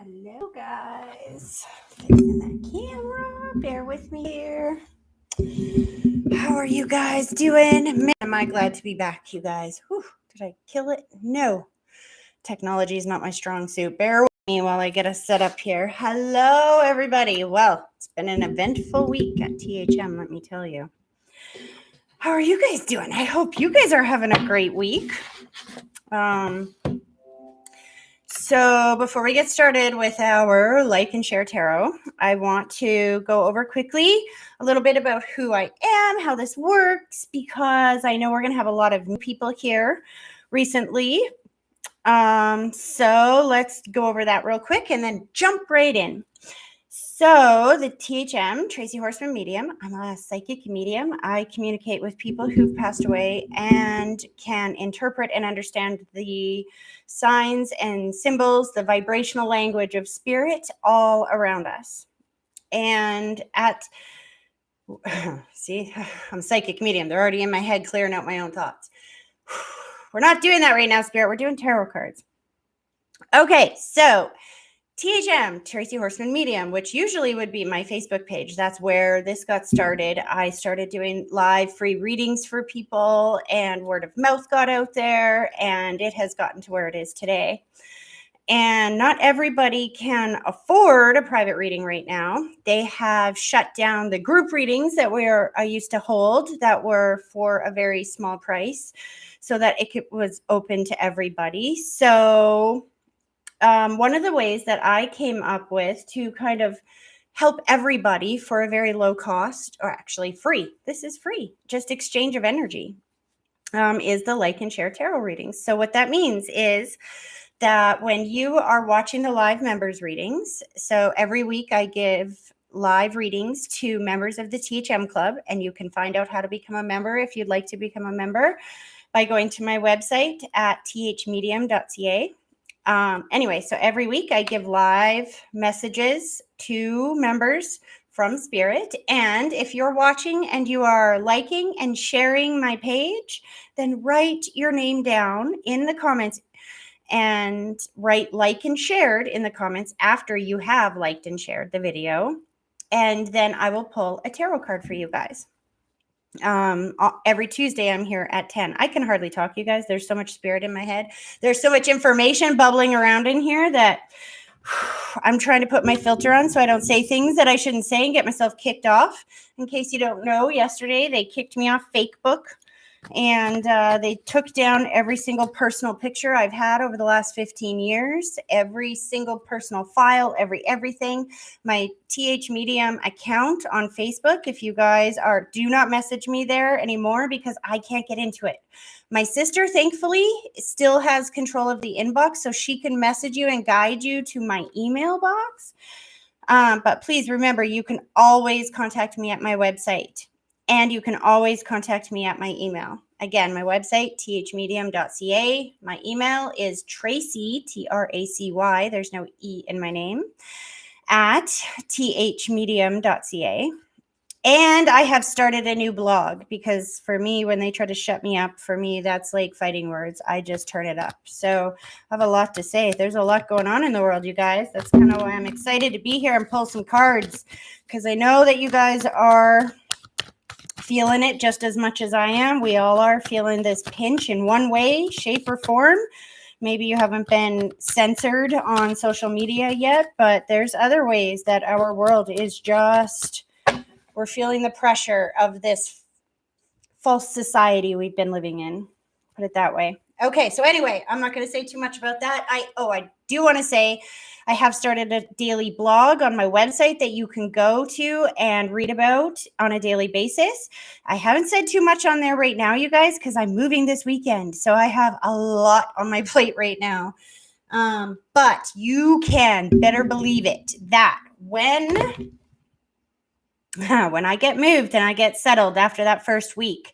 Hello, guys. Fixing that camera. Bear with me here. How are you guys doing? Man, am I glad to be back, you guys. Whew, did I kill it? No. Technology is not my strong suit. Bear with me while I get us set up here. Hello, everybody. Well, it's been an eventful week at THM, let me tell you. How are you guys doing? I hope you guys are having a great week. So before we get started with our like and share tarot, I want to go over quickly a little bit about who I am, how this works, because I know we're going to have a lot of new people here recently. So let's go over that real quick and then jump right in. So the THM, Tracy Horseman Medium, I'm a psychic medium. I communicate with people who've passed away and can interpret and understand the signs and symbols, the vibrational language of spirit all around us. And see, I'm a psychic medium. They're already in my head clearing out my own thoughts. We're not doing that right now, Spirit. We're doing tarot cards. Okay, so THM, Tracy Horseman Medium, which usually would be my Facebook page. That's where this got started. I started doing live free readings for people and word of mouth got out there and it has gotten to where it is today. And not everybody can afford a private reading right now. They have shut down the group readings that I used to hold that were for a very small price so that it was open to everybody. So one of the ways that I came up with to kind of help everybody for a very low cost, or actually free, this is free, just exchange of energy, is the like and share tarot readings. So what that means is that when you are watching the live members readings, so every week I give live readings to members of the THM Club, and you can find out how to become a member if you'd like to become a member by going to my website at THMedium.ca. Anyway, so every week I give live messages to members from Spirit. And if you're watching and you are liking and sharing my page, then write your name down in the comments and write like and shared in the comments after you have liked and shared the video. And then I will pull a tarot card for you guys. Every Tuesday I'm here at 10. I can hardly talk, you guys. There's so much spirit in my head. There's so much information bubbling around in here that I'm trying to put my filter on so I don't say things that I shouldn't say and get myself kicked off. In case you don't know, yesterday they kicked me off Facebook and they took down every single personal picture I've had over the last 15 years, every single personal file, everything. My THMedium account on Facebook, if you guys do not message me there anymore because I can't get into it. My sister, thankfully, still has control of the inbox, so she can message you and guide you to my email box. But please remember, you can always contact me at my website. And you can always contact me at my email. Again, my website, THMedium.ca. My email is Tracy, Tracy. There's no E in my name, at THMedium.ca. And I have started a new blog because for me, when they try to shut me up, for me, that's like fighting words. I just turn it up. So I have a lot to say. There's a lot going on in the world, you guys. That's kind of why I'm excited to be here and pull some cards because I know that you guys are feeling it just as much as I am. We all are feeling this pinch in one way, shape, or form. Maybe you haven't been censored on social media yet, but there's other ways that our world is just, we're feeling the pressure of this false society we've been living in. Put it that way. Okay, so anyway, I'm not going to say too much about that. I do want to say I have started a daily blog on my website that you can go to and read about on a daily basis. I haven't said too much on there right now, you guys, because I'm moving this weekend. So I have a lot on my plate right now. But you can better believe it that when I get moved and I get settled after that first week,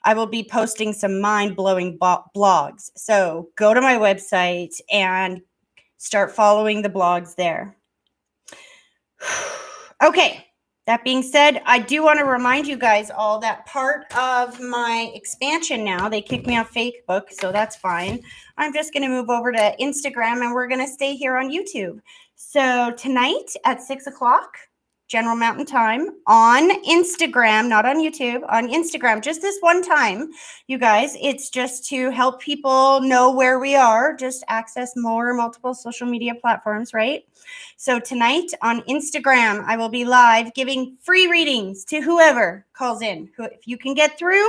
I will be posting some mind-blowing blogs. So go to my website and start following the blogs there. Okay, that being said, I do want to remind you guys all that part of my expansion now, they kicked me off Facebook, so that's fine. I'm just going to move over to Instagram and we're going to stay here on YouTube. So tonight at 6 o'clock, General Mountain Time, on Instagram, not on YouTube, on Instagram, just this one time, you guys. It's just to help people know where we are, just access multiple social media platforms, right? So tonight on Instagram, I will be live giving free readings to whoever calls in. If you can get through,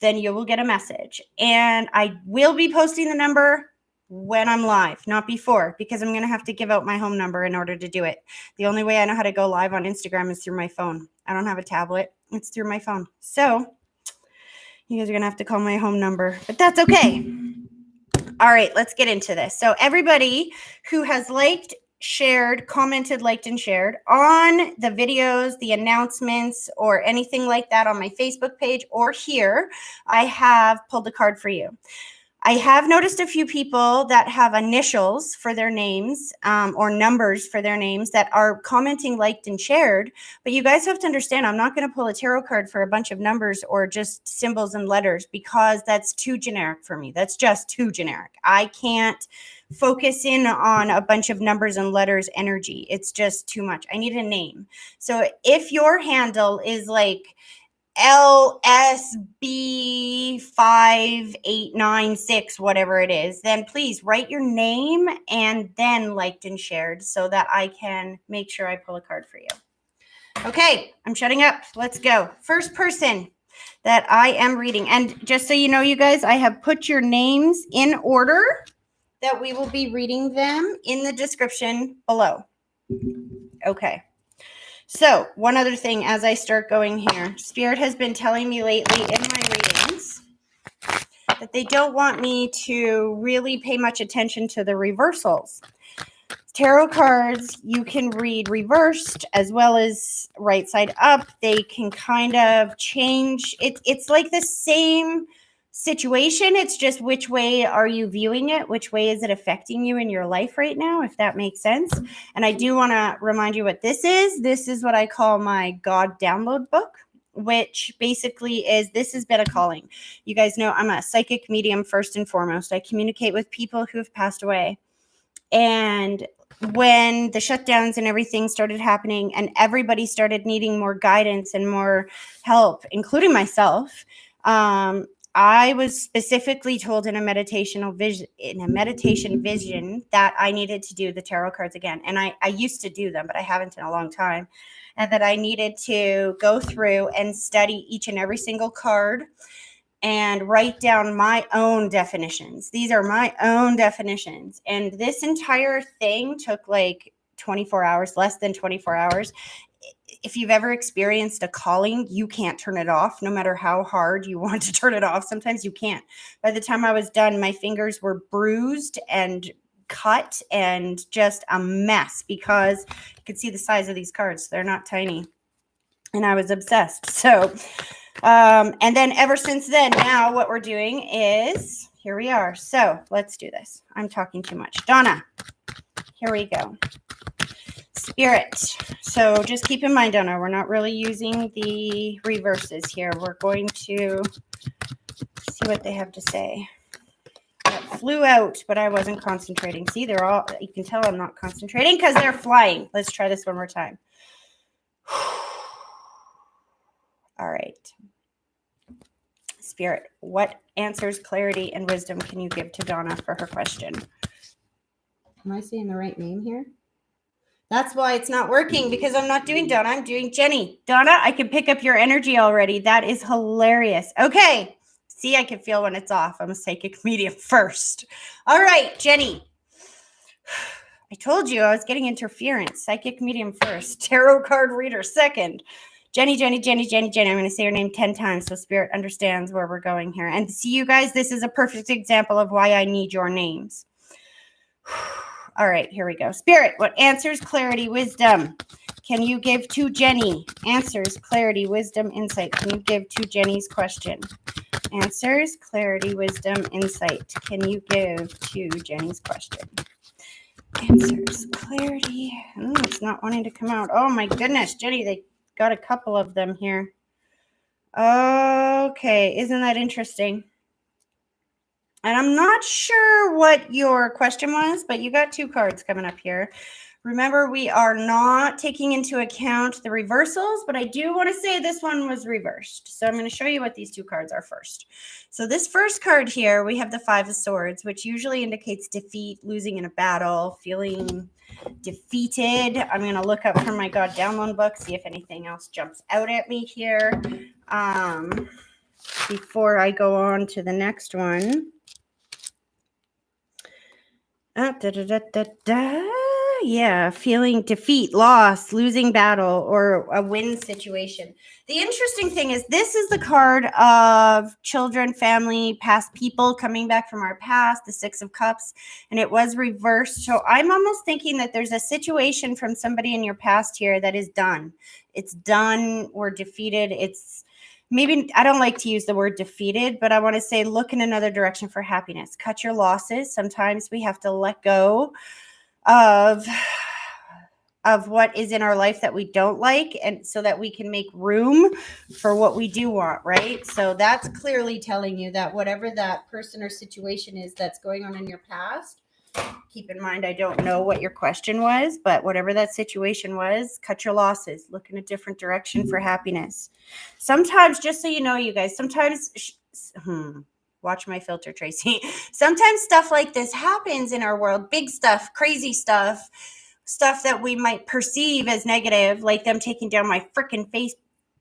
then you will get a message. And I will be posting the number when I'm live, not before, because I'm going to have to give out my home number in order to do it. The only way I know how to go live on Instagram is through my phone. I don't have a tablet. It's through my phone. So you guys are going to have to call my home number, but that's okay. All right, let's get into this. So everybody who has liked, shared, commented, liked, and shared on the videos, the announcements, or anything like that on my Facebook page or here, I have pulled a card for you. I have noticed a few people that have initials for their names or numbers for their names that are commenting, liked, and shared. But you guys have to understand, I'm not going to pull a tarot card for a bunch of numbers or just symbols and letters because that's too generic for me. That's just too generic. I can't focus in on a bunch of numbers and letters energy. It's just too much. I need a name. So if your handle is like LSB5896, whatever it is, then please write your name and then liked and shared so that I can make sure I pull a card for you. Okay, I'm shutting up. Let's go. First person that I am reading. And just so you know, you guys, I have put your names in order that we will be reading them in the description below. Okay. So one other thing as I start going here, Spirit has been telling me lately in my readings that they don't want me to really pay much attention to the reversals. Tarot cards, you can read reversed as well as right side up. They can kind of change. It's like the same situation. It's just which way are you viewing it? Which way is it affecting you in your life right now, if that makes sense? And I do want to remind you what this is. This is what I call my God download book, which basically is, this has been a calling. You guys know I'm a psychic medium first and foremost. I communicate with people who have passed away. And when the shutdowns and everything started happening and everybody started needing more guidance and more help, including myself, I was specifically told in a meditation vision that I needed to do the tarot cards again. And I used to do them, but I haven't in a long time. And that I needed to go through and study each and every single card and write down my own definitions. These are my own definitions. And this entire thing took like 24 hours, less than 24 hours. If you've ever experienced a calling, you can't turn it off, no matter how hard you want to turn it off. Sometimes you can't. By the time I was done, my fingers were bruised and cut and just a mess because you can see the size of these cards. They're not tiny. And I was obsessed. So, and then ever since then, now what we're doing is, here we are. So let's do this. I'm talking too much. Donna, here we go. Spirit. So just keep in mind, Donna, we're not really using the reverses here. We're going to see what they have to say. That flew out, but I wasn't concentrating. See, they're all, you can tell I'm not concentrating because they're flying. Let's try this one more time. All right. Spirit, what answers, clarity, and wisdom can you give to Donna for her question? Am I saying the right name here? That's why it's not working, because I'm not doing Donna. I'm doing Jenny. Donna, I can pick up your energy already. That is hilarious. Okay. See, I can feel when it's off. I'm a psychic medium first. All right, Jenny. I told you I was getting interference. Psychic medium first. Tarot card reader second. Jenny, Jenny, Jenny, Jenny, Jenny. I'm going to say her name 10 times so Spirit understands where we're going here. And see, you guys, this is a perfect example of why I need your names. All right, here we go. Spirit, what answers, clarity, wisdom can you give to Jenny? Answers, clarity, wisdom, insight. Can you give to Jenny's question? Answers, clarity, wisdom, insight. Can you give to Jenny's question? Answers, clarity. It's not wanting to come out. Oh, my goodness, Jenny, they got a couple of them here. Okay, isn't that interesting? And I'm not sure what your question was, but you got 2 cards coming up here. Remember, we are not taking into account the reversals, but I do want to say this one was reversed. So I'm going to show you what these 2 cards are first. So this first card here, we have the 5 of Swords, which usually indicates defeat, losing in a battle, feeling defeated. I'm going to look up from my God Download book, see if anything else jumps out at me here before I go on to the next one. Yeah, feeling defeat, loss, losing battle, or a win situation. The interesting thing is this is the card of children, family, past people coming back from our past, the 6 of Cups, and it was reversed. So I'm almost thinking that there's a situation from somebody in your past here that is done. It's done or defeated. It's maybe, I don't like to use the word defeated, but I want to say look in another direction for happiness. Cut your losses. Sometimes we have to let go of what is in our life that we don't like, and so that we can make room for what we do want, right? So that's clearly telling you that whatever that person or situation is that's going on in your past, keep in mind, I don't know what your question was, but whatever that situation was, cut your losses, look in a different direction for happiness. Sometimes, just so you know, you guys, sometimes watch my filter, Tracy. Sometimes stuff like this happens in our world, big stuff, crazy stuff that we might perceive as negative, like them taking down my freaking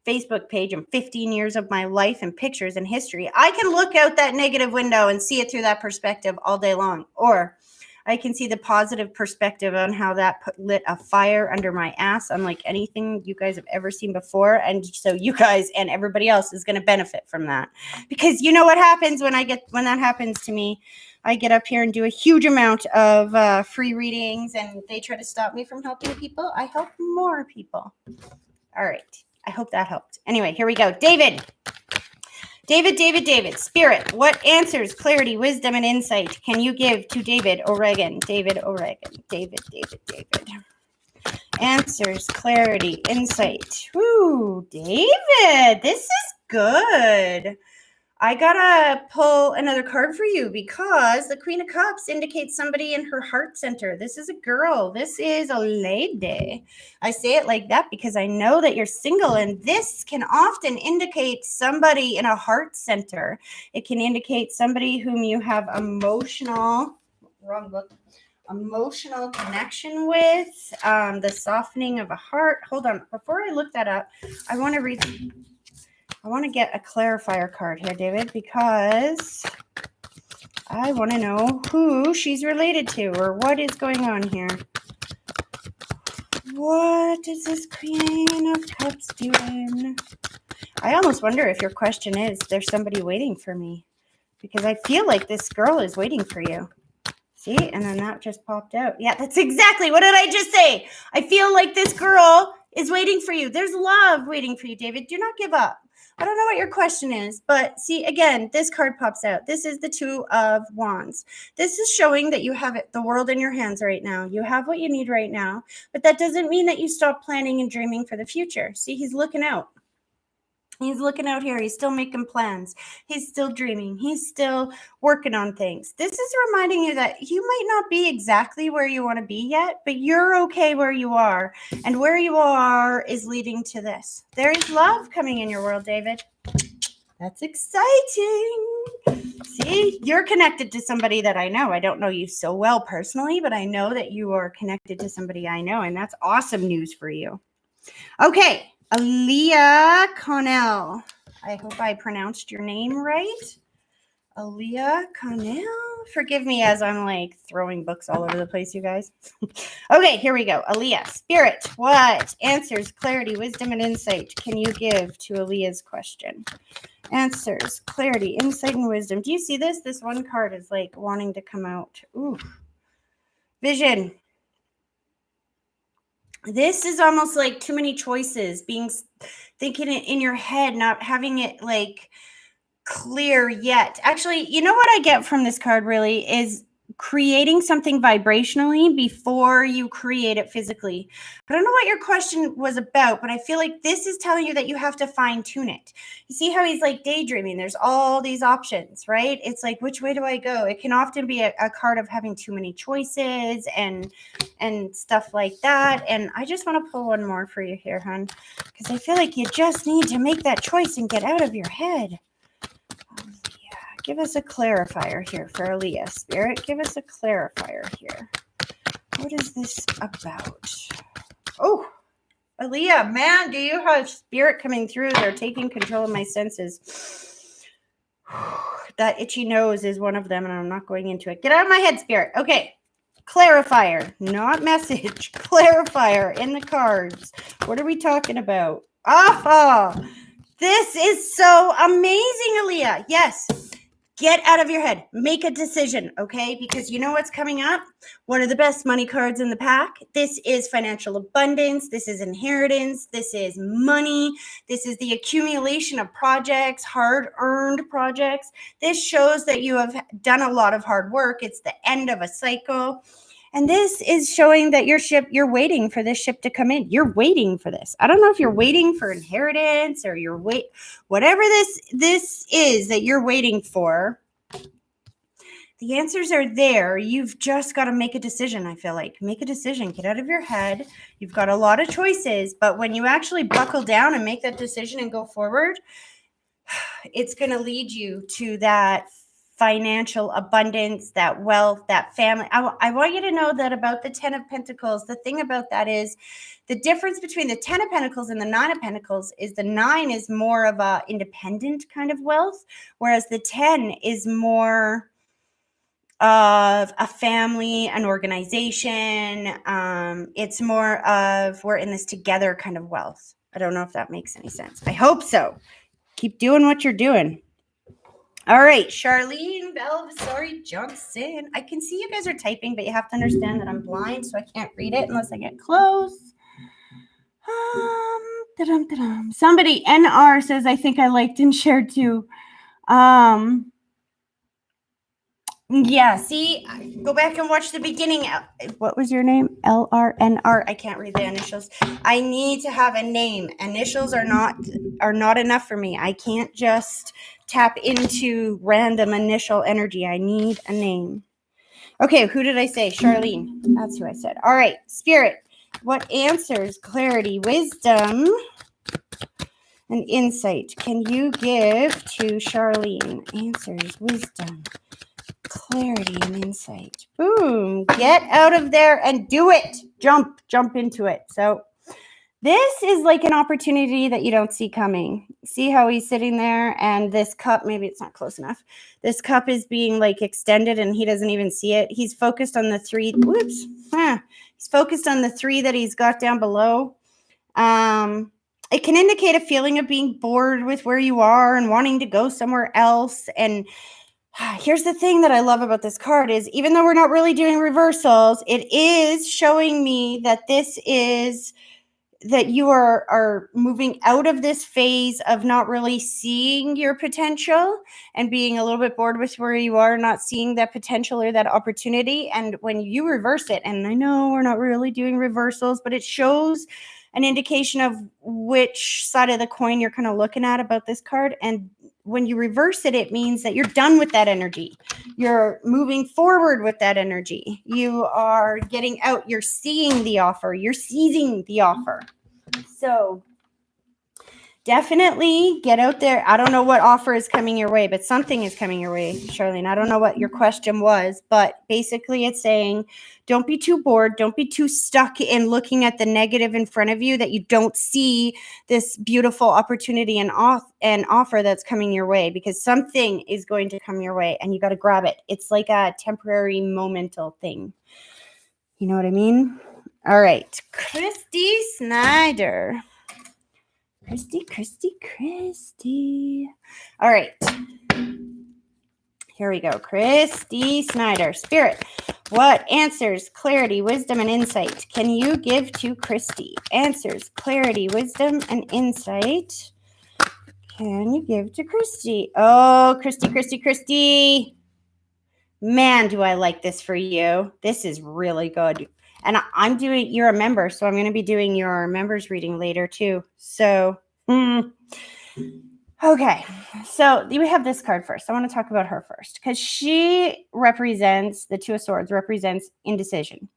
Facebook page and 15 years of my life and pictures and history. I can look out that negative window and see it through that perspective all day long. Or I can see the positive perspective on how that lit a fire under my ass, unlike anything you guys have ever seen before. And so you guys and everybody else is going to benefit from that. Because you know what happens when that happens to me? I get up here and do a huge amount of free readings, and they try to stop me from helping people. I help more people. All right. I hope that helped. Anyway, here we go. David. Spirit, what answers, clarity, wisdom, and insight can you give to David ORegan? David. Answers, clarity, insight. Ooh, David, this is good. I gotta pull another card for you because the Queen of Cups indicates somebody in her heart center. This is a girl. This is a lady. I say it like that because I know that you're single, and this can often indicate somebody in a heart center. It can indicate somebody whom you have emotional connection with, the softening of a heart. Hold on. Before I look that up, I want to get a clarifier card here, David, because I want to know who she's related to or what is going on here. What is this Queen of Cups doing? I almost wonder if your question is, there's somebody waiting for me, because I feel like this girl is waiting for you. See? And then that just popped out. Yeah, that's exactly. What did I just say? I feel like this girl is waiting for you. There's love waiting for you, David. Do not give up. I don't know what your question is, but see, again, this card pops out. This is the 2 of Wands. This is showing that you have the world in your hands right now. You have what you need right now, but that doesn't mean that you stop planning and dreaming for the future. See, he's looking out. He's looking out here. He's still making plans. He's still dreaming. He's still working on things. This is reminding you that you might not be exactly where you want to be yet, but you're okay where you are. And where you are is leading to this. There is love coming in your world, David. That's exciting. See, you're connected to somebody that I know. I don't know you so well personally, but I know that you are connected to somebody I know, and that's awesome news for you. Okay. Alyea Connell. I hope I pronounced your name right. Alyea Connell. Forgive me as I'm like throwing books all over the place, you guys. Okay, here we go. Alyea, Spirit, what answers, clarity, wisdom, and insight can you give to Alyea's question? Answers, clarity, insight, and wisdom. Do you see this? This one card is like wanting to come out. Ooh. Vision. This is almost like too many choices, thinking it in your head, not having it like clear yet. Actually, you know what I get from this card really is creating something vibrationally before you create it physically. I don't know what your question was about, but I feel like this is telling you that you have to fine tune it. You see how he's like daydreaming? There's all these options, right? It's like, which way do I go? It can often be a card of having too many choices and stuff like that. And I just want to pull one more for you here, hon, because I feel like you just need to make that choice and get out of your head. Give us a clarifier here for Alyea, Spirit. Give us a clarifier here. What is this about? Oh, Alyea, man, do you have Spirit coming through? They're taking control of my senses. That itchy nose is one of them, and I'm not going into it. Get out of my head, Spirit. Okay. Clarifier, not message. Clarifier in the cards. What are we talking about? Ah, this is so amazing, Alyea. Yes. Get out of your head. Make a decision, okay? Because you know what's coming up? One of the best money cards in the pack. This is financial abundance. This is inheritance. This is money. This is the accumulation of projects, hard-earned projects. This shows that you have done a lot of hard work. It's the end of a cycle. And this is showing that you're waiting for this ship to come in. You're waiting for this. I don't know if you're waiting for inheritance or whatever this is that you're waiting for. The answers are there. You've just got to make a decision, I feel like. Make a decision. Get out of your head. You've got a lot of choices, but when you actually buckle down and make that decision and go forward, it's going to lead you to that financial abundance, that wealth, that family. I want you to know that about the 10 of Pentacles. The thing about that is the difference between the 10 of Pentacles and the 9 of Pentacles is the 9 is more of a independent kind of wealth, whereas the 10 is more of a family, an organization. It's more of we're in this together kind of wealth. I don't know if that makes any sense. I hope so. Keep doing what you're doing. All right, Charlene, Valvasori, Johnson. I can see you guys are typing, but you have to understand that I'm blind, so I can't read it unless I get close. Somebody, NR, says, I think I liked and shared too. Yeah, see, go back and watch the beginning. What was your name? LRNR. I can't read the initials. I need to have a name. Initials are not enough for me. I can't just tap into random initial energy. I need a name. Okay, who did I say? Charlene. That's who I said. All right, Spirit. What answers, clarity, wisdom, and insight can you give to Charlene? Answers, wisdom, clarity, and insight. Boom. Get out of there and do it. Jump into it. So this is like an opportunity that you don't see coming. See how he's sitting there and this cup, maybe it's not close enough. This cup is being like extended and he doesn't even see it. He's focused on the 3. Whoops. He's focused on the 3 that he's got down below. It can indicate a feeling of being bored with where you are and wanting to go somewhere else. And here's the thing that I love about this card is even though we're not really doing reversals, it is showing me that this is that you are moving out of this phase of not really seeing your potential and being a little bit bored with where you are, not seeing that potential or that opportunity. And when you reverse it, and I know we're not really doing reversals, but it shows an indication of which side of the coin you're kind of looking at about this card. And when you reverse it, it means that you're done with that energy. You're moving forward with that energy. You are getting out. You're seeing the offer. You're seizing the offer. So definitely get out there. I don't know what offer is coming your way, but something is coming your way, Charlene. I don't know what your question was, but basically it's saying don't be too bored. Don't be too stuck in looking at the negative in front of you that you don't see this beautiful opportunity and offer that's coming your way, because something is going to come your way and you got to grab it. It's like a temporary momental thing. You know what I mean? All right. Kristy Snyder. Kristy. All right. Here we go. Kristy Snyder. Spirit, what answers, clarity, wisdom, and insight can you give to Kristy? Answers, clarity, wisdom, and insight can you give to Kristy? Oh, Kristy. Man, do I like this for you. This is really good. And I'm doing, you're a member, so I'm going to be doing your members reading later too. So, okay. So we have this card first. I want to talk about her first because she represents, the Two of Swords represents indecision.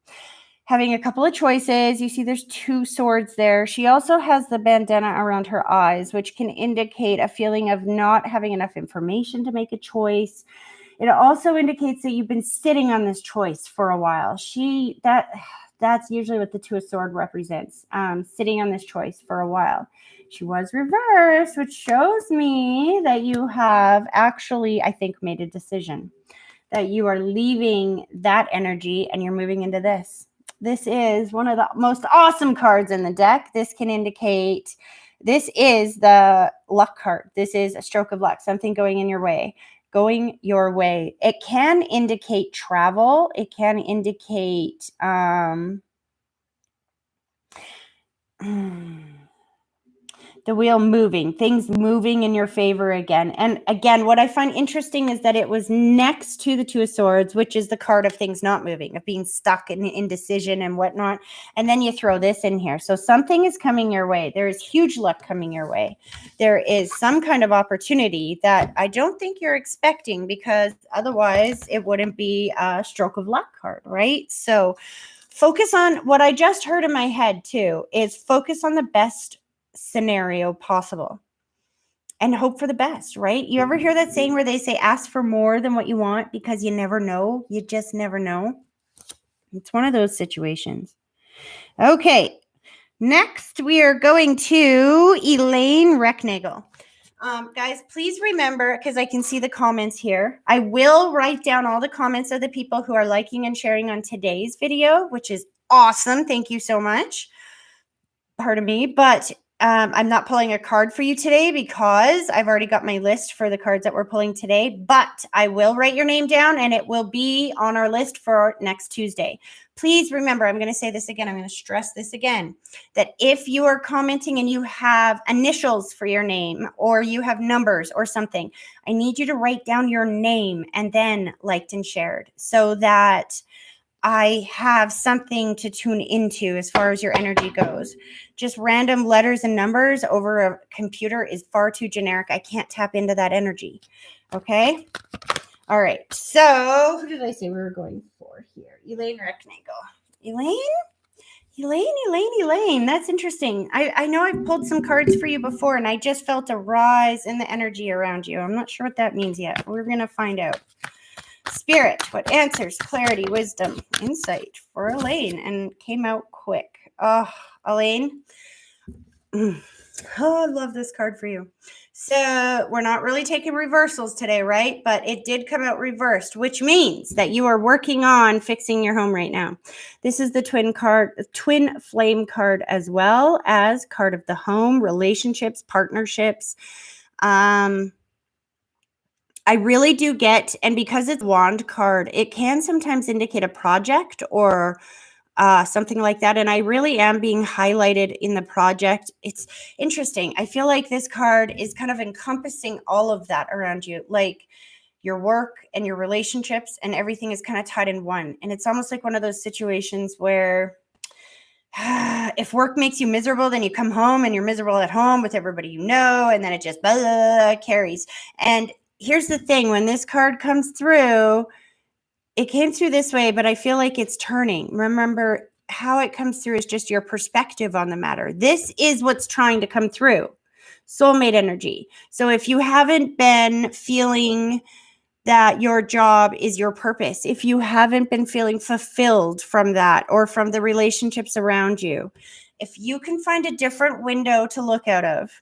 Having a couple of choices. You see there's 2 swords there. She also has the bandana around her eyes, which can indicate a feeling of not having enough information to make a choice. It also indicates that you've been sitting on this choice for a while. That's usually what the Two of Swords represents, sitting on this choice for a while. She was reversed, which shows me that you have actually, I think, made a decision, that you are leaving that energy and you're moving into this. This is one of the most awesome cards in the deck. This can indicate, this is the luck card. This is a stroke of luck, something going in your way. Going your way. It can indicate travel. It can indicate the wheel moving, things moving in your favor again. And again, what I find interesting is that it was next to the Two of Swords, which is the card of things not moving, of being stuck in indecision and whatnot. And then you throw this in here. So something is coming your way. There is huge luck coming your way. There is some kind of opportunity that I don't think you're expecting, because otherwise it wouldn't be a stroke of luck card, right? So focus on what I just heard in my head too, is focus on the best scenario possible and hope for the best, right? You ever hear that saying where they say ask for more than what you want because you never know? You just never know. It's one of those situations. Okay. Next, we are going to Elaine Recknagel. Guys, please remember, because I can see the comments here, I will write down all the comments of the people who are liking and sharing on today's video, which is awesome. Thank you so much. Pardon me, but I'm not pulling a card for you today because I've already got my list for the cards that we're pulling today, but I will write your name down and it will be on our list for next Tuesday. Please remember, I'm going to say this again. I'm going to stress this again, that if you are commenting and you have initials for your name or you have numbers or something, I need you to write down your name and then liked and shared so that I have something to tune into as far as your energy goes. Just random letters and numbers over a computer is far too generic. I can't tap into that energy. Okay? All right. So who did I say we were going for here? Elaine Recknagel. Elaine. That's interesting. I know I've pulled some cards for you before, and I just felt a rise in the energy around you. I'm not sure what that means yet. We're going to find out. Spirit, what answers, clarity, wisdom, insight for Elaine, and came out quick. Oh, Elaine. Oh, I love this card for you. So we're not really taking reversals today, right? But it did come out reversed, which means that you are working on fixing your home right now. This is the twin flame card, as well as card of the home, relationships, partnerships. I really do get, and because it's wand card, it can sometimes indicate a project or something like that. And I really am being highlighted in the project. It's interesting. I feel like this card is kind of encompassing all of that around you, like your work and your relationships, and everything is kind of tied in one. And it's almost like one of those situations where if work makes you miserable, then you come home and you're miserable at home with everybody you know, and then it just carries. And here's the thing, when this card comes through, it came through this way, but I feel like it's turning. Remember, how it comes through is just your perspective on the matter. This is what's trying to come through. Soulmate energy. So if you haven't been feeling that your job is your purpose, if you haven't been feeling fulfilled from that or from the relationships around you, if you can find a different window to look out of,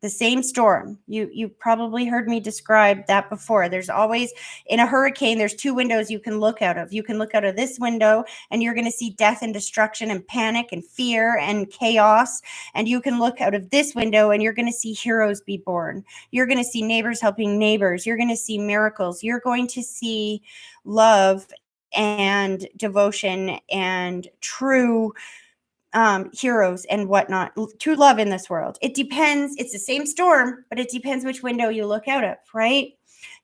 the same storm. You probably heard me describe that before. There's always, in a hurricane, there's 2 windows you can look out of. You can look out of this window and you're going to see death and destruction and panic and fear and chaos. And you can look out of this window and you're going to see heroes be born. You're going to see neighbors helping neighbors. You're going to see miracles. You're going to see love and devotion and true heroes and whatnot, true love in this world. It depends. It's the same storm, but it depends which window you look out of, right?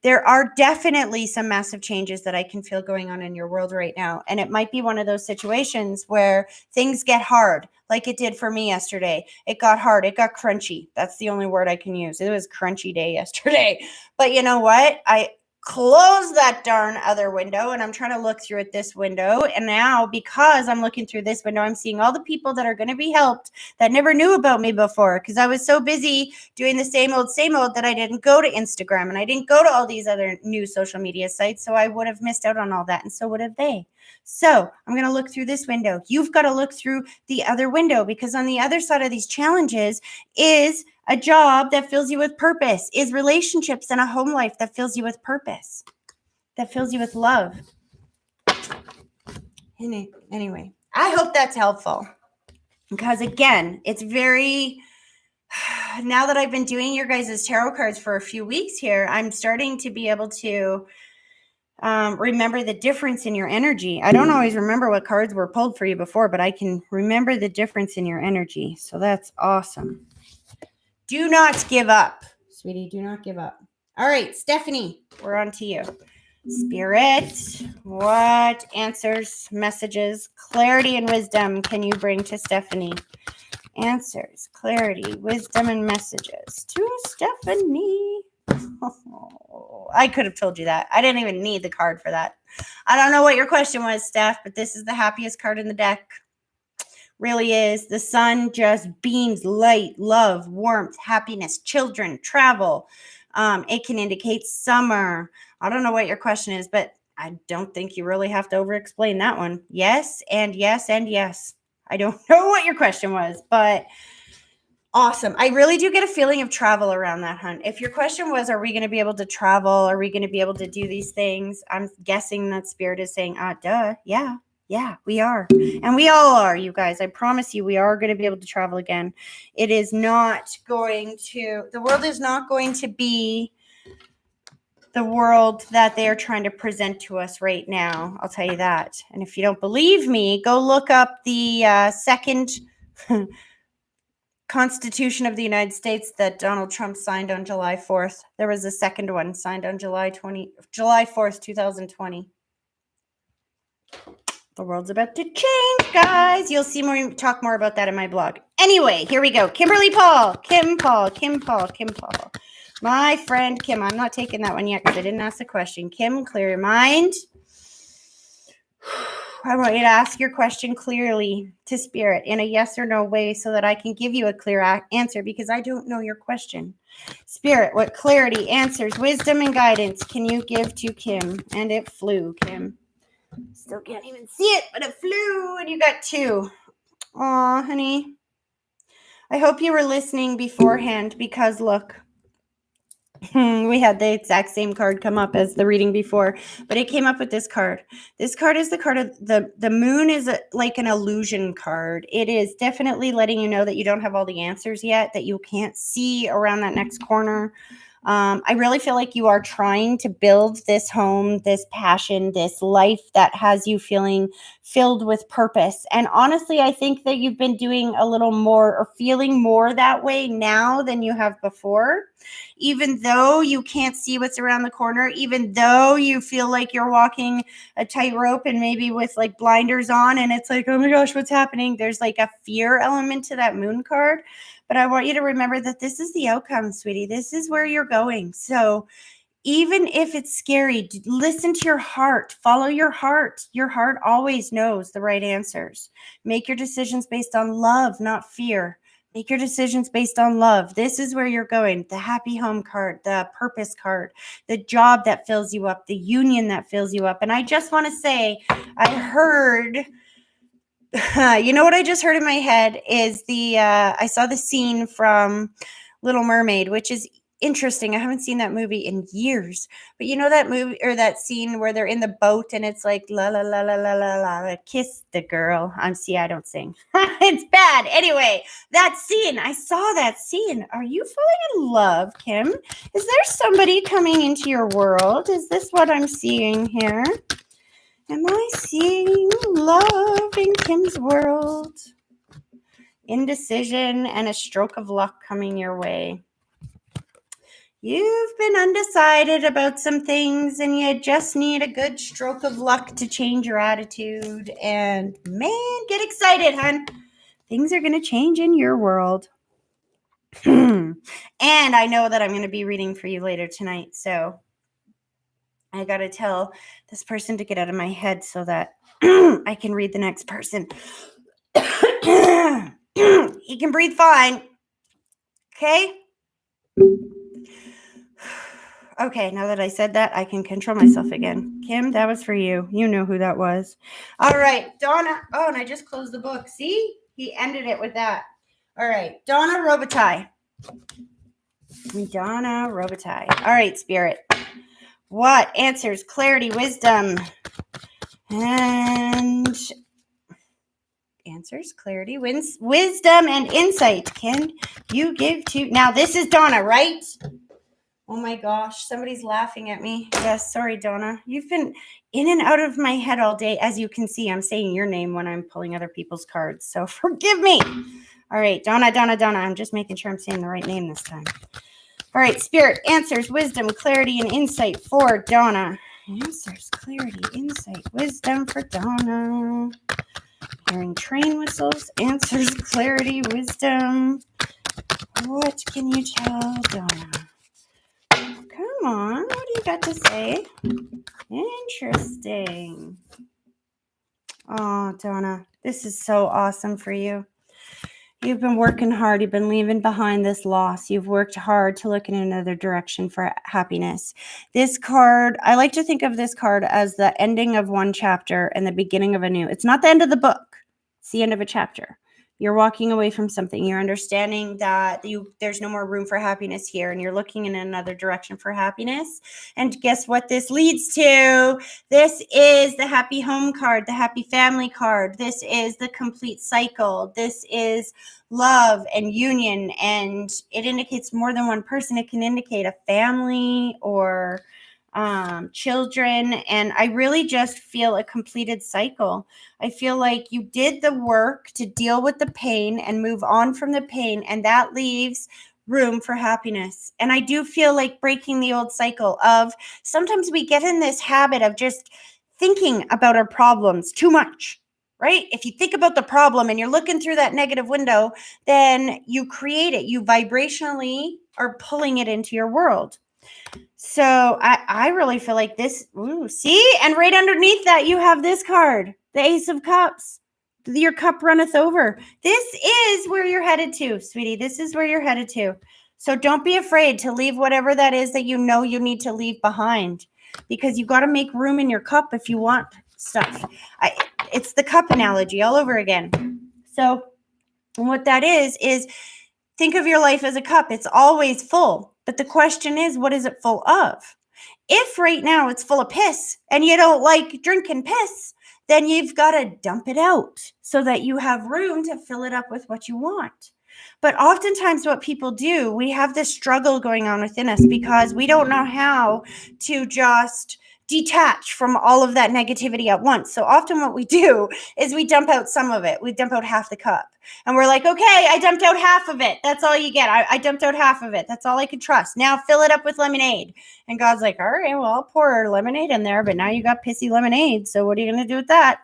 There are definitely some massive changes that I can feel going on in your world right now. And it might be one of those situations where things get hard, like it did for me yesterday. It got hard. It got crunchy. That's the only word I can use. It was crunchy day yesterday. But you know what? I close that darn other window and I'm trying to look through at this window. And now because I'm looking through this window, I'm seeing all the people that are going to be helped that never knew about me before because I was so busy doing the same old that I didn't go to Instagram and I didn't go to all these other new social media sites. So I would have missed out on all that. And so would have they. So I'm going to look through this window. You've got to look through the other window because on the other side of these challenges is a job that fills you with purpose, is relationships and a home life that fills you with purpose, that fills you with love. Anyway, I hope that's helpful because again, it's very, now that I've been doing your guys' tarot cards for a few weeks here, I'm starting to be able to remember the difference in your energy. I don't always remember what cards were pulled for you before, but I can remember the difference in your energy. So that's awesome. Do not give up, sweetie. Do not give up. All right, Stephanie, we're on to you. Spirit, what answers, messages, clarity, and wisdom can you bring to Stephanie? Answers, clarity, wisdom, and messages to Stephanie. Oh, I could have told you that. I didn't even need the card for that. I don't know what your question was, Steph, but this is the happiest card in the deck. Really is. The sun just beams light, love, warmth, happiness, children, travel. It can indicate summer. I don't know what your question is, but I don't think you really have to over-explain that one. Yes, and yes, and yes. I don't know what your question was, but awesome. I really do get a feeling of travel around that, hun. If your question was, are we going to be able to travel? Are we going to be able to do these things? I'm guessing that Spirit is saying, duh, yeah. Yeah, we are. And we all are, you guys. I promise you, we are going to be able to travel again. It is not going to, the world is not going to be the world that they're trying to present to us right now. I'll tell you that. And if you don't believe me, go look up the second Constitution of the United States that Donald Trump signed on July 4th. There was a second one signed on July 4th, 2020. The world's about to change, guys. You'll see more, talk more about that in my blog. Anyway, here we go. Kimberly Paul. Kim Paul. My friend Kim. I'm not taking that one yet because I didn't ask the question. Kim, clear your mind. I want you to ask your question clearly to Spirit in a yes or no way so that I can give you a clear answer because I don't know your question. Spirit, what clarity, answers, wisdom, and guidance can you give to Kim? And it flew, Kim. Still can't even see it, but it flew, and you got 2. Aw, honey. I hope you were listening beforehand because, look, we had the exact same card come up as the reading before, but it came up with this card. This card is the card of the moon is like an illusion card. It is definitely letting you know that you don't have all the answers yet, that you can't see around that next corner. I really feel like you are trying to build this home, this passion, this life that has you feeling filled with purpose. And honestly, I think that you've been doing a little more or feeling more that way now than you have before. Even though you can't see what's around the corner, even though you feel like you're walking a tightrope and maybe with like blinders on and it's like, oh my gosh, what's happening? There's like a fear element to that moon card. But I want you to remember that this is the outcome, sweetie. This is where you're going. So even if it's scary, listen to your heart. Follow your heart. Your heart always knows the right answers. Make your decisions based on love, not fear. Make your decisions based on love. This is where you're going. The happy home card, the purpose card, the job that fills you up, the union that fills you up. And I just want to say, I heard... you know what I just heard in my head is I saw the scene from Little Mermaid, which is interesting. I haven't seen that movie in years, but you know that movie or that scene where they're in the boat and it's like la la la la la la la, kiss the girl. I don't sing. It's bad. Anyway, that scene, I saw that scene. Are you falling in love, Kim? Is there somebody coming into your world? Is this what I'm seeing here? Am I seeing love in Kim's world? Indecision and a stroke of luck coming your way. You've been undecided about some things and you just need a good stroke of luck to change your attitude. And man, get excited, hon. Things are going to change in your world. And I know that I'm going to be reading for you later tonight. So I got to tell this person to get out of my head so that I can read the next person. He can breathe fine. Okay? Okay, now that I said that, I can control myself again. Kim, that was for you. You know who that was. All right, Donna. Oh, and I just closed the book. See? He ended it with that. All right, Donna Robitaille. Donna Robitaille. All right, Spirit. What answers, clarity, wisdom, and answers, clarity, wisdom, and insight can you give to... Now, this is Donna, right? Oh my gosh, somebody's laughing at me. Yes, sorry, Donna. You've been in and out of my head all day. As you can see, I'm saying your name when I'm pulling other people's cards, so forgive me. All right, Donna. I'm just making sure I'm saying the right name this time. All right, Spirit, answers, wisdom, clarity, and insight for Donna. Answers, clarity, insight, wisdom for Donna. Hearing train whistles, answers, clarity, wisdom. What can you tell Donna? Come on, what do you got to say? Interesting. Oh, Donna, this is so awesome for you. You've been working hard. You've been leaving behind this loss. You've worked hard to look in another direction for happiness. This card, I like to think of this card as the ending of one chapter and the beginning of a new. It's not the end of the book. It's the end of a chapter. You're walking away from something. You're understanding that there's no more room for happiness here, and you're looking in another direction for happiness. And guess what this leads to? This is the happy home card, the happy family card. This is the complete cycle. This is love and union, and it indicates more than one person. It can indicate a family or children, and I really just feel a completed cycle. I feel like you did the work to deal with the pain and move on from the pain, and that leaves room for happiness. And I do feel like breaking the old cycle of sometimes we get in this habit of just thinking about our problems too much, right? If you think about the problem and you're looking through that negative window, then you create it. You vibrationally are pulling it into your world. So I really feel like this, see? And right underneath that, you have this card, the Ace of Cups. Your cup runneth over. This is where you're headed to, sweetie. This is where you're headed to. So don't be afraid to leave whatever that is that you know you need to leave behind, because you got to make room in your cup if you want stuff. It's the cup analogy all over again. So what that is think of your life as a cup. It's always full. But the question is, what is it full of? If right now it's full of piss and you don't like drinking piss, then you've got to dump it out so that you have room to fill it up with what you want. But oftentimes what people do, we have this struggle going on within us because we don't know how to just detach from all of that negativity at once. So often what we do is we dump out some of it. We dump out half the cup. And we're like, okay, I dumped out half of it. That's all you get. I dumped out half of it. That's all I could trust. Now fill it up with lemonade. And God's like, all right, well, I'll pour lemonade in there. But now you got pissy lemonade. So what are you going to do with that?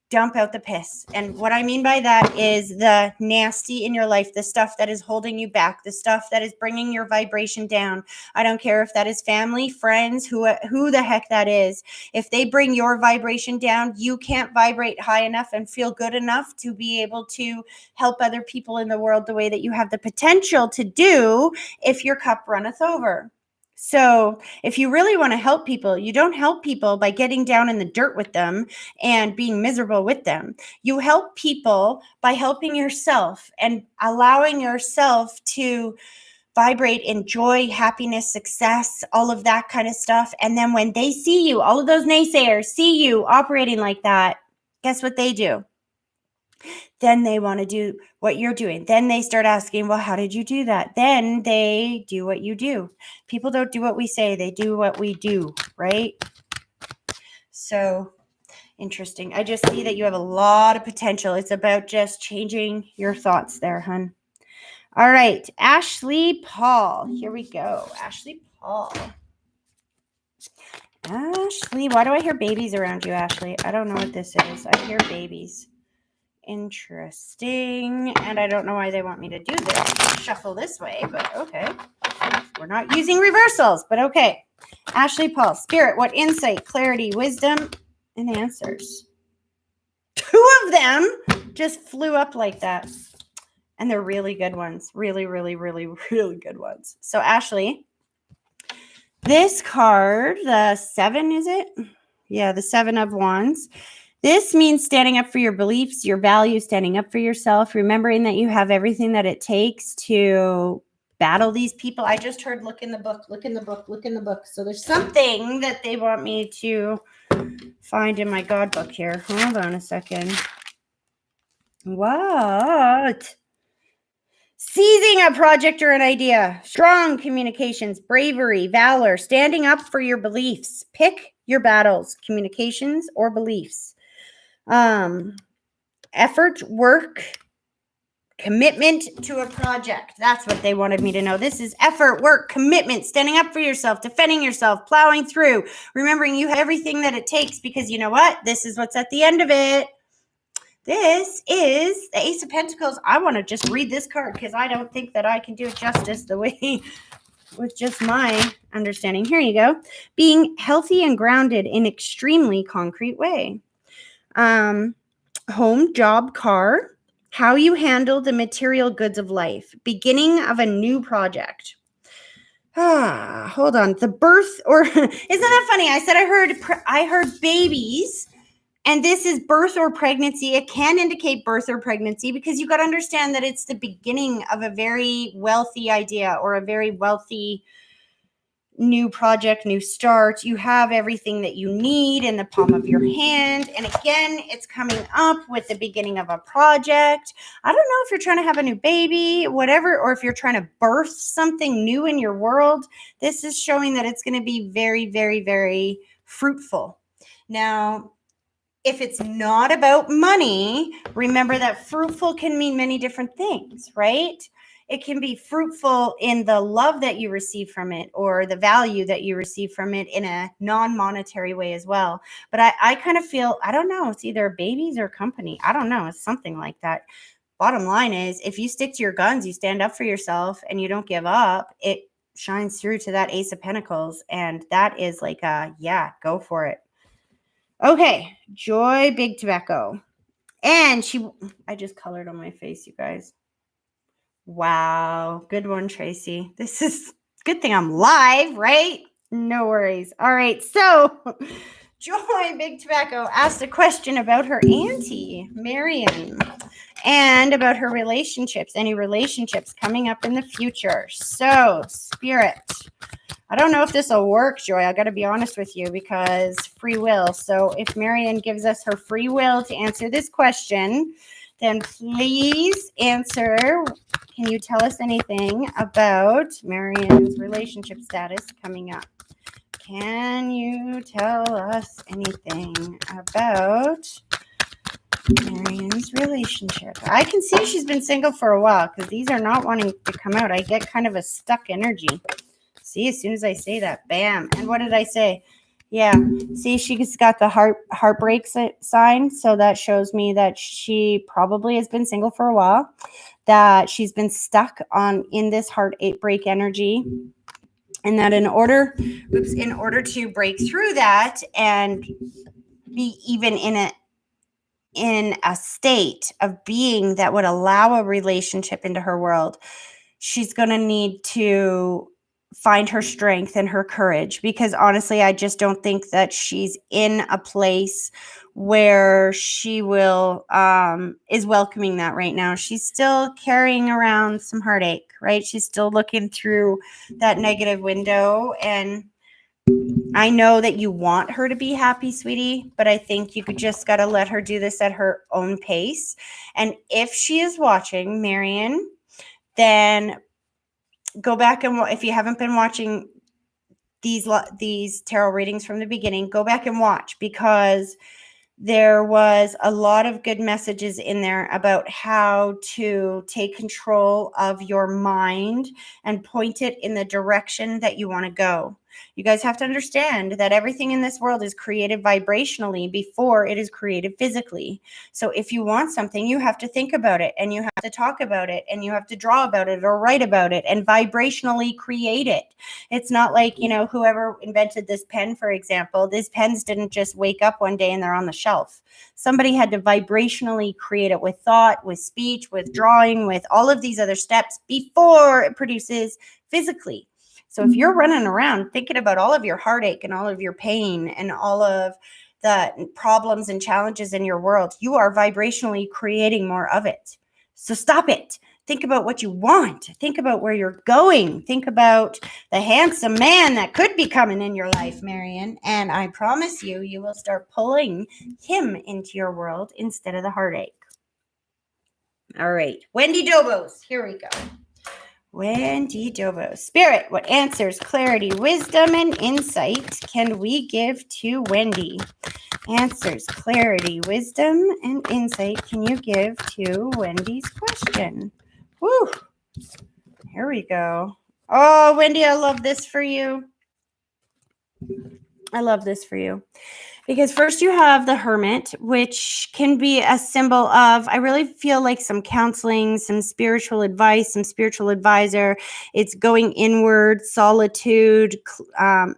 Dump out the piss. And what I mean by that is the nasty in your life, the stuff that is holding you back, the stuff that is bringing your vibration down. I don't care if that is family, friends, who the heck that is. If they bring your vibration down, you can't vibrate high enough and feel good enough to be able to help other people in the world the way that you have the potential to do if your cup runneth over. So if you really want to help people, you don't help people by getting down in the dirt with them and being miserable with them. You help people by helping yourself and allowing yourself to vibrate in joy, happiness, success, all of that kind of stuff. And then when they see you, all of those naysayers see you operating like that, guess what they do? Then they want to do what you're doing. Then they start asking, well, how did you do that? Then they do what you do. People don't do what we say. They do what we do, right? So interesting. I just see that you have a lot of potential. It's about just changing your thoughts there, hun. All right, Ashley Paul. Here we go. Ashley Paul. Ashley, why do I hear babies around you, Ashley? I don't know what this is. I hear babies. Interesting. And I don't know why they want me to do this. Shuffle this way, but okay. We're not using reversals, but okay. Ashley Paul, Spirit, what insight, clarity, wisdom, and answers? 2 of them just flew up like that. And they're really good ones. Really, really, really, really good ones. So, Ashley, this card, the 7, is it? Yeah, the 7 of Wands. This means standing up for your beliefs, your values, standing up for yourself, remembering that you have everything that it takes to battle these people. I just heard look in the book, look in the book, look in the book. So there's something that they want me to find in my God book here. Hold on a second. What? Seizing a project or an idea, strong communications, bravery, valor, standing up for your beliefs. Pick your battles, communications or beliefs. Effort, work, commitment to a project. That's what they wanted me to know. This is effort, work, commitment, standing up for yourself, defending yourself, plowing through, remembering you have everything that it takes because you know what? This is what's at the end of it. This is the Ace of Pentacles. I want to just read this card because I don't think that I can do it justice the way with just my understanding. Here you go. Being healthy and grounded in extremely concrete way. Home, job, car, how you handle the material goods of life, beginning of a new project. Hold on. The birth or isn't that funny? I said I heard babies. And this is birth or pregnancy. It can indicate birth or pregnancy because you got to understand that it's the beginning of a very wealthy idea or a very wealthy new project, new start. You have everything that you need in the palm of your hand. And again, it's coming up with the beginning of a project. I don't know if you're trying to have a new baby, whatever, or if you're trying to birth something new in your world. This is showing that it's going to be very, very, very fruitful. Now, if it's not about money, remember that fruitful can mean many different things, right? It can be fruitful in the love that you receive from it or the value that you receive from it in a non-monetary way as well. But I kind of feel, I don't know, it's either babies or company. I don't know. It's something like that. Bottom line is, if you stick to your guns, you stand up for yourself and you don't give up, it shines through to that Ace of Pentacles. And that is like yeah, go for it. Okay, Joy Bigtobacco. And I just colored on my face, you guys. Wow. Good one, Tracy. This is good thing I'm live, right? No worries. All right. So Joy Bigtobacco asked a question about her auntie, Marion, and about her relationships, any relationships coming up in the future. So, Spirit, I don't know if this will work, Joy. I got to be honest with you because free will. So if Marion gives us her free will to answer this question, then please answer. Can you tell us anything about Marion's relationship status coming up? Can you tell us anything about Marion's relationship? I can see she's been single for a while because these are not wanting to come out. I get kind of a stuck energy. See, as soon as I say that, bam. And what did I say? Yeah. See, she's got the heartbreak sign. So that shows me that she probably has been single for a while, that she's been stuck in this heartbreak energy. And that in order to break through that and be even in a state of being that would allow a relationship into her world, she's going to need to find her strength and her courage, because honestly, I just don't think that she's in a place where she will is welcoming that right now. She's still carrying around some heartache, right? She's still looking through that negative window. And I know that you want her to be happy, sweetie, but I think you just got to let her do this at her own pace. And if she is watching, Marion, then go back and if you haven't been watching these tarot readings from the beginning, go back and watch, because There was a lot of good messages in there about how to take control of your mind and point it in the direction that you want to go. You guys have to understand that everything in this world is created vibrationally before it is created physically. So if you want something, you have to think about it, and you have to talk about it, and you have to draw about it or write about it and vibrationally create it. It's not like, whoever invented this pen, for example, these pens didn't just wake up one day and they're on the shelf. Somebody had to vibrationally create it with thought, with speech, with drawing, with all of these other steps before it produces physically. So if you're running around thinking about all of your heartache and all of your pain and all of the problems and challenges in your world, you are vibrationally creating more of it. So stop it. Think about what you want. Think about where you're going. Think about the handsome man that could be coming in your life, Marion. And I promise you, you will start pulling him into your world instead of the heartache. All right. Wendy Dobos. Here we go. Wendy Dobos. Spirit, what answers, clarity, wisdom, and insight can we give to Wendy? Answers, clarity, wisdom, and insight can you give to Wendy's question? Woo! Here we go. Oh, Wendy, I love this for you. I love this for you. Because first you have the Hermit, which can be a symbol of, I really feel like some counseling, some spiritual advice, some spiritual advisor. It's going inward, solitude,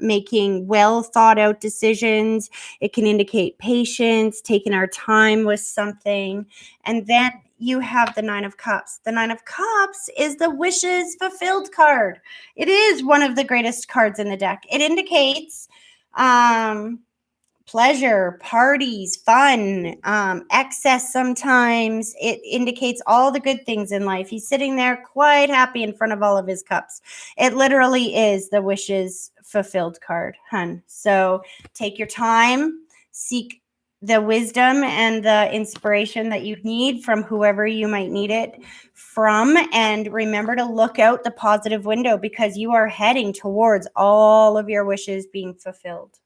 making well thought out decisions. It can indicate patience, taking our time with something. And then you have the Nine of Cups. The Nine of Cups is the wishes fulfilled card. It is one of the greatest cards in the deck. It indicates pleasure, parties, fun, excess sometimes. It indicates all the good things in life. He's sitting there quite happy in front of all of his cups. It literally is the wishes fulfilled card, hun. So take your time, seek the wisdom and the inspiration that you need from whoever you might need it from. And remember to look out the positive window, because you are heading towards all of your wishes being fulfilled.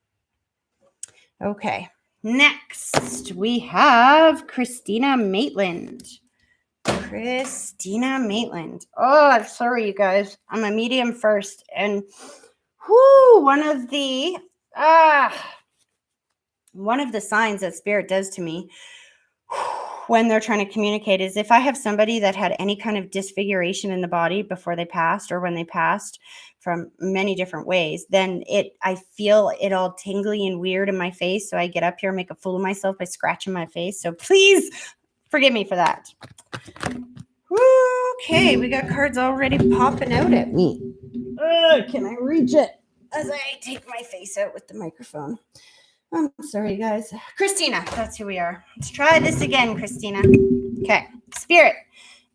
Okay, next we have Christina Maitland. Christina Maitland. Oh, I'm sorry, you guys. I'm a medium first. And one of the signs that Spirit does to me when they're trying to communicate is if I have somebody that had any kind of disfiguration in the body before they passed or when they passed from many different ways, then I feel it all tingly and weird in my face. So I get up here and make a fool of myself by scratching my face. So please forgive me for that. Okay, we got cards already popping out at me. Can I reach it as I take my face out with the microphone? I'm sorry, guys. Christina, that's who we are. Let's try this again, Christina. Okay. Spirit,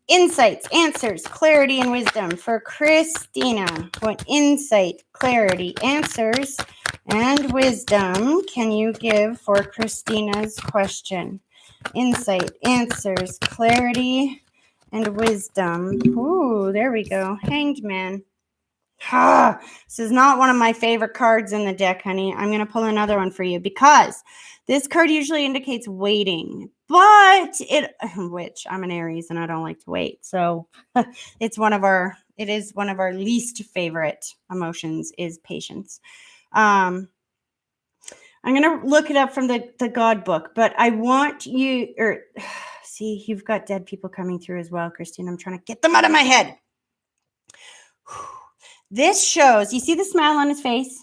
insights, answers, clarity, and wisdom for Christina. What insight, clarity, answers, and wisdom can you give for Christina's question? Insight, answers, clarity, and wisdom. Ooh, there we go. Hanged Man. This is not one of my favorite cards in the deck, honey. I'm going to pull another one for you because this card usually indicates waiting, which I'm an Aries and I don't like to wait. So it is one of our least favorite emotions is patience. I'm going to look it up from the God book, but I want you, see, you've got dead people coming through as well, Christine. I'm trying to get them out of my head. This shows, you see the smile on his face?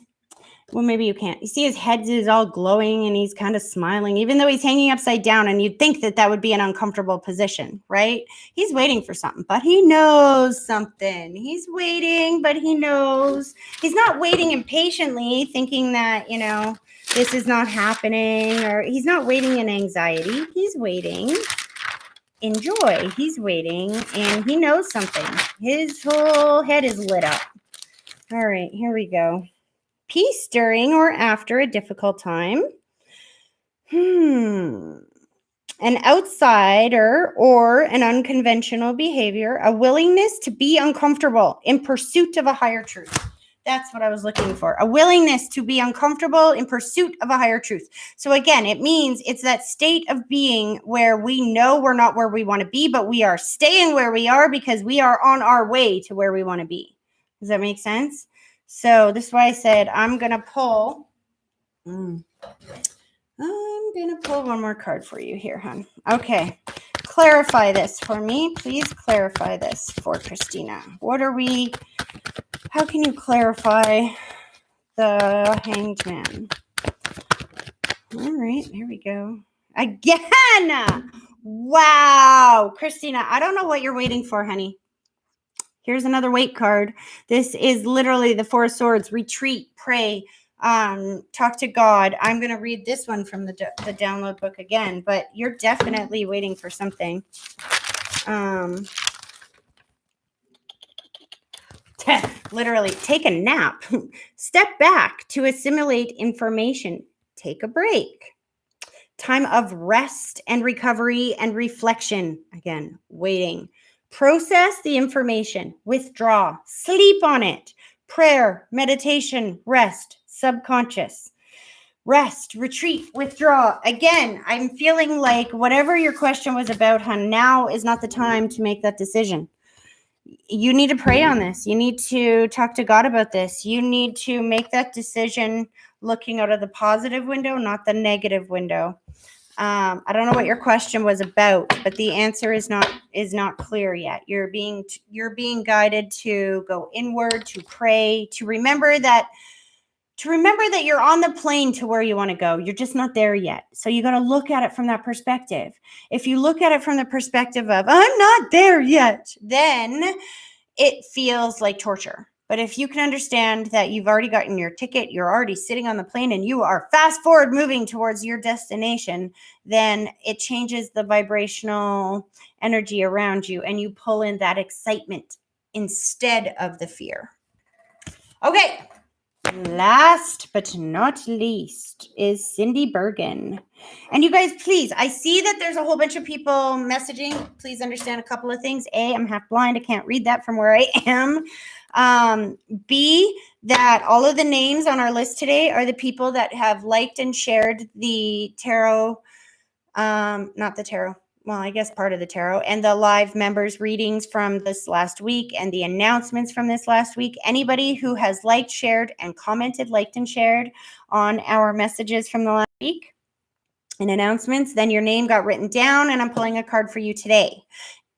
Well, maybe you can't. You see his head is all glowing and he's kind of smiling, even though he's hanging upside down, and you'd think that would be an uncomfortable position, right? He's waiting for something, but he knows something. He's waiting, but he knows. He's not waiting impatiently, thinking that, this is not happening, or he's not waiting in anxiety. He's waiting in joy. He's waiting, and he knows something. His whole head is lit up. All right, here we go. Peace during or after a difficult time. An outsider or an unconventional behavior, a willingness to be uncomfortable in pursuit of a higher truth. That's what I was looking for. A willingness to be uncomfortable in pursuit of a higher truth. So again, it means it's that state of being where we know we're not where we want to be, but we are staying where we are because we are on our way to where we want to be. Does that make sense? So this is why I said I'm going to pull. I'm going to pull one more card for you here, hon. Okay. Clarify this for me. Please clarify this for Christina. How can you clarify the Hanged Man? All right, here we go. Again! Wow! Christina, I don't know what you're waiting for, honey. Here's another wait card. This is literally the Four of Swords. Retreat, pray, talk to God. I'm going to read this one from the download book again, but you're definitely waiting for something. Literally, take a nap. Step back to assimilate information. Take a break. Time of rest and recovery and reflection. Again, waiting. Process the information. Withdraw. Sleep on it. Prayer, meditation, rest, subconscious. Rest, retreat, withdraw. Again, I'm feeling like whatever your question was about, hon, now is not the time to make that decision. You need to pray on this. You need to talk to God about this. You need to make that decision looking out of the positive window, not the negative window. I don't know what your question was about, but the answer is not clear yet. You're being guided to go inward, to pray, to remember that you're on the plane to where you want to go. You're just not there yet. So you got to look at it from that perspective. If you look at it from the perspective of, I'm not there yet, then it feels like torture. But if you can understand that you've already gotten your ticket, you're already sitting on the plane and you are fast forward moving towards your destination, then it changes the vibrational energy around you and you pull in that excitement instead of the fear. Okay. Last but not least is Cindy Bourgon. And you guys, please, I see that there's a whole bunch of people messaging. Please understand a couple of things. A, I'm half blind. I can't read that from where I am. B, that all of the names on our list today are the people that have liked and shared the tarot, not the tarot. Well, I guess part of the tarot and the live members readings from this last week and the announcements from this last week. Anybody who has liked, shared, and commented, liked and shared on our messages from the last week and announcements, then your name got written down and I'm pulling a card for you today.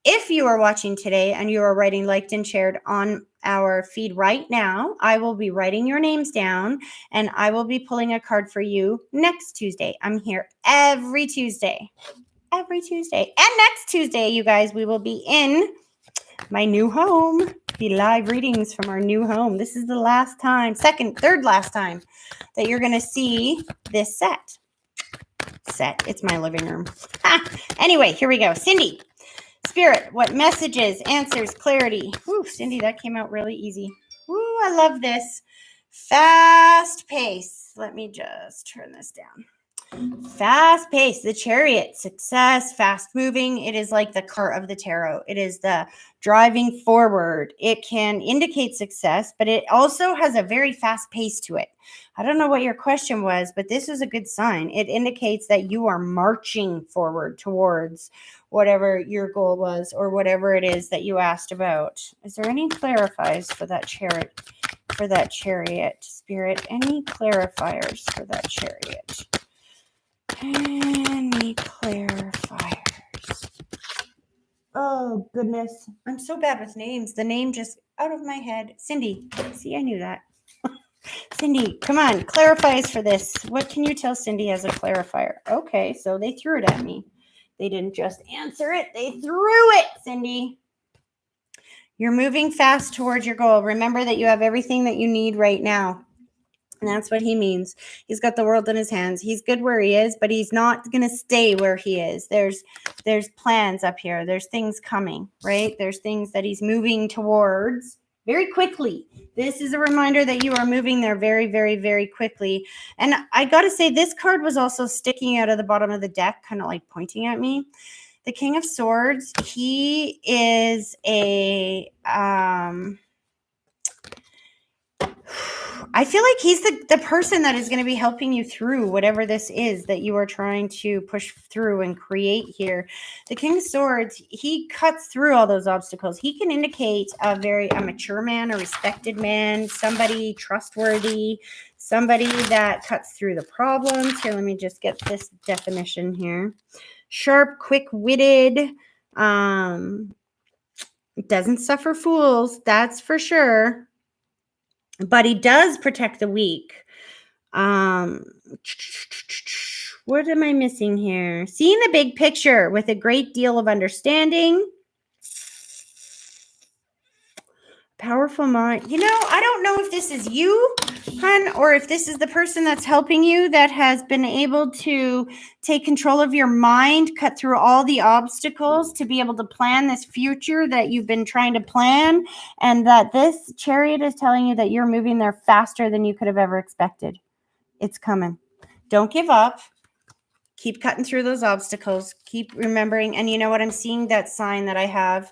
If you are watching today and you are writing liked and shared on our feed right now, I will be writing your names down and I will be pulling a card for you next Tuesday. I'm here every Tuesday. Every Tuesday. And next Tuesday, you guys, we will be in my new home. The live readings from our new home. This is the last time, third last time that you're going to see this set. It's my living room. Anyway, here we go. Cindy, Spirit, what messages, answers, clarity. Woo, Cindy, that came out really easy. Woo, I love this. Fast pace. Let me just turn this down. Fast pace, the Chariot, success, fast moving. It is like the car of the tarot. It is the driving forward. It can indicate success, but it also has a very fast pace to it. I don't know what your question was, but this is a good sign. It indicates that you are marching forward towards whatever your goal was or whatever it is that you asked about. Is there any clarifiers for that Chariot? Spirit, any clarifiers for that Chariot? Any clarifiers? Oh, goodness. I'm so bad with names. The name just out of my head. Cindy. See, I knew that. Cindy, come on. Clarifies for this. What can you tell Cindy as a clarifier? Okay, so they threw it at me. They didn't just answer it. They threw it, Cindy. You're moving fast towards your goal. Remember that you have everything that you need right now. And that's what he means. He's got the world in his hands. He's good where he is, but he's not going to stay where he is. There's plans up here. There's things coming, right? There's things that he's moving towards very quickly. This is a reminder that you are moving there very, very, very quickly. And I got to say, this card was also sticking out of the bottom of the deck, kind of like pointing at me. The King of Swords, he is I feel like he's the person that is going to be helping you through whatever this is that you are trying to push through and create here. The King of Swords, he cuts through all those obstacles. He can indicate a mature man, a respected man, somebody trustworthy, somebody that cuts through the problems. Here, let me just get this definition here. Sharp, quick-witted, doesn't suffer fools, that's for sure. But he does protect the weak. What am I missing here? Seeing the big picture with a great deal of understanding. Powerful mind. You know, I don't know if this is you, hon, or if this is the person that's helping you that has been able to take control of your mind, cut through all the obstacles to be able to plan this future that you've been trying to plan, and that this chariot is telling you that you're moving there faster than you could have ever expected. It's coming. Don't give up. Keep cutting through those obstacles. Keep remembering. And you know what? I'm seeing that sign that I have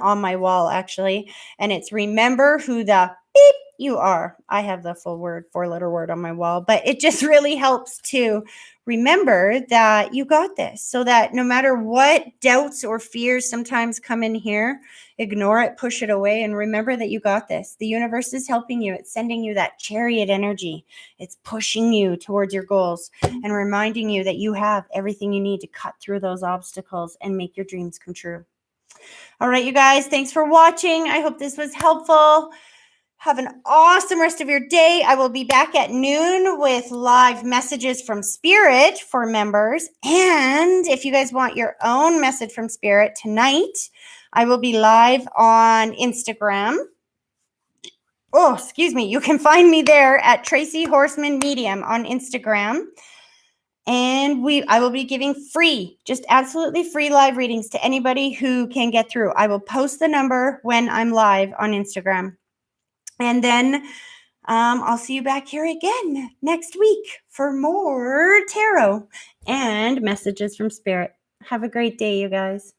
on my wall, actually. And it's remember who the beep you are. I have the full word, 4-letter word on my wall. But it just really helps to remember that you got this. So that no matter what doubts or fears sometimes come in here, ignore it, push it away, and remember that you got this. The universe is helping you. It's sending you that chariot energy. It's pushing you towards your goals and reminding you that you have everything you need to cut through those obstacles and make your dreams come true. All right, you guys, thanks for watching. I hope this was helpful. Have an awesome rest of your day. I will be back at noon with live messages from Spirit for members. And if you guys want your own message from Spirit tonight, I will be live on Instagram. Oh, excuse me. You can find me there at Tracy Horseman Medium on Instagram. And I will be giving free, just absolutely free live readings to anybody who can get through. I will post the number when I'm live on Instagram. And then I'll see you back here again next week for more tarot and messages from Spirit. Have a great day, you guys.